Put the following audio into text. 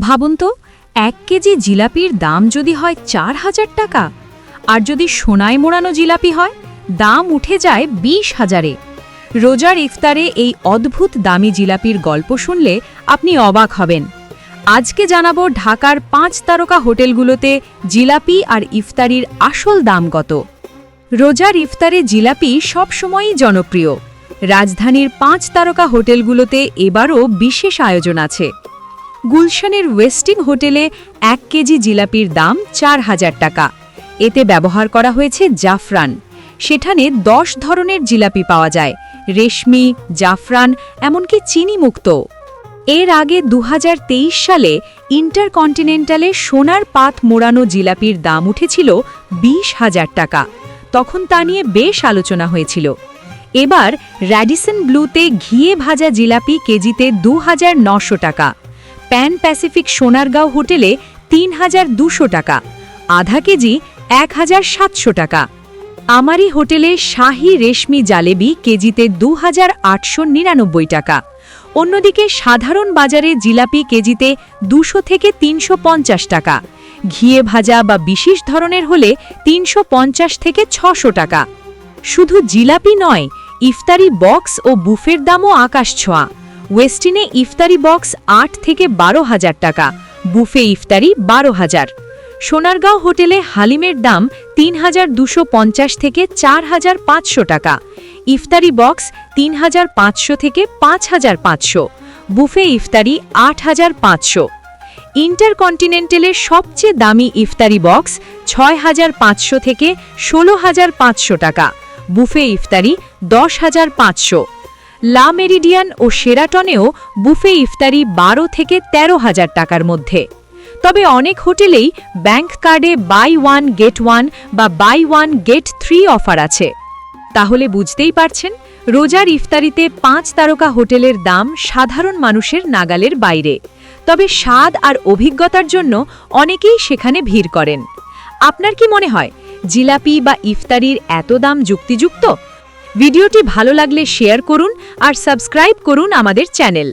ভাবুন তো 1 কেজি জিলাপির দাম যদি হয় 4000 টাকা আর যদি সোনায় মোড়ানো জিলাপি হয় দাম উঠে যায় 20,000-এ। রোজার ইফতারে এই অদ্ভুত দামি জিলাপির গল্প শুনলে আপনি অবাক হবেন। আজকে জানাবো ঢাকার 5 তারকা হোটেলগুলোতে জিলাপি আর ইফতারির আসল দাম কত। রোজার ইফতারে জিলাপি সবসময়ই জনপ্রিয়। রাজধানীর 5 তারকা হোটেলগুলোতে এবারও বিশেষ আয়োজন আছে। গুলশানের ওয়েস্টিং হোটেলে 1 কেজি জিলাপির দাম 4000 টাকা। এতে ব্যবহার করা হয়েছে জাফরান। সেখানে 10 ধরনের জিলাপি পাওয়া যায়, রেশমি, জাফরান, এমনকি চিনিমুক্ত। এর আগে 2023 সালে ইন্টারকন্টিনেন্টালে সোনার পাত মোড়ানো জিলাপির দাম উঠেছিল 20,000 টাকা। তখন তা নিয়ে বেশ আলোচনা হয়েছিল। এবার র্যাডিসন ব্লুতে ঘিয়ে ভাজা জিলাপি কেজিতে 2900 টাকা। প্যান প্যাসিফিক সোনারগাঁও হোটেলে 3200 টাকা, আধা কেজি 1700 টাকা। আমারি হোটেলে শাহী রেশমি জালেবি কেজিতে 2899 টাকা। অন্যদিকে সাধারণ বাজারে জিলাপি কেজিতে 200 থেকে 350 টাকা। ঘিয়ে ভাজা বা বিশেষ ধরনের হলে 350 থেকে 600 টাকা। শুধু জিলাপি নয়, ইফতারি বক্স ও বুফের দামও আকাশছোঁয়া। ওয়েস্টিনে ইফতারি বক্স 8 থেকে 12,000 টাকা, বুফে ইফতারি 12,000। সোনারগাঁও হোটেলে হালিমের দাম 3250 থেকে 4500 টাকা, ইফতারি বক্স 3500 থেকে 5500, বুফে ইফতারি 8500। ইন্টারকন্টিনেন্টালের সবচেয়ে দামি ইফতারি বক্স 6500 থেকে 16500 টাকা, বুফে ইফতারি 10500। লা মেরিডিয়ান ও শেরাটনেও বুফে ইফতারি 12 থেকে 13,000 টাকার মধ্যে। তবে অনেক হোটেলেই ব্যাংক কার্ডে বাই 1 গেট 1 বা বাই 1 গেট 3 অফার আছে। তাহলে বুঝতেই পারছেন, রোজার ইফতারিতে 5 তারকা হোটেলের দাম সাধারণ মানুষের নাগালের বাইরে। তবে স্বাদ আর অভিজ্ঞতার জন্য অনেকেই সেখানে ভিড় করেন। আপনার কি মনে হয় জিলাপি বা ইফতারির এত দাম যুক্তিযুক্ত? ভিডিওটি ভালো লাগলে শেয়ার করুন আর সাবস্ক্রাইব করুন আমাদের চ্যানেল।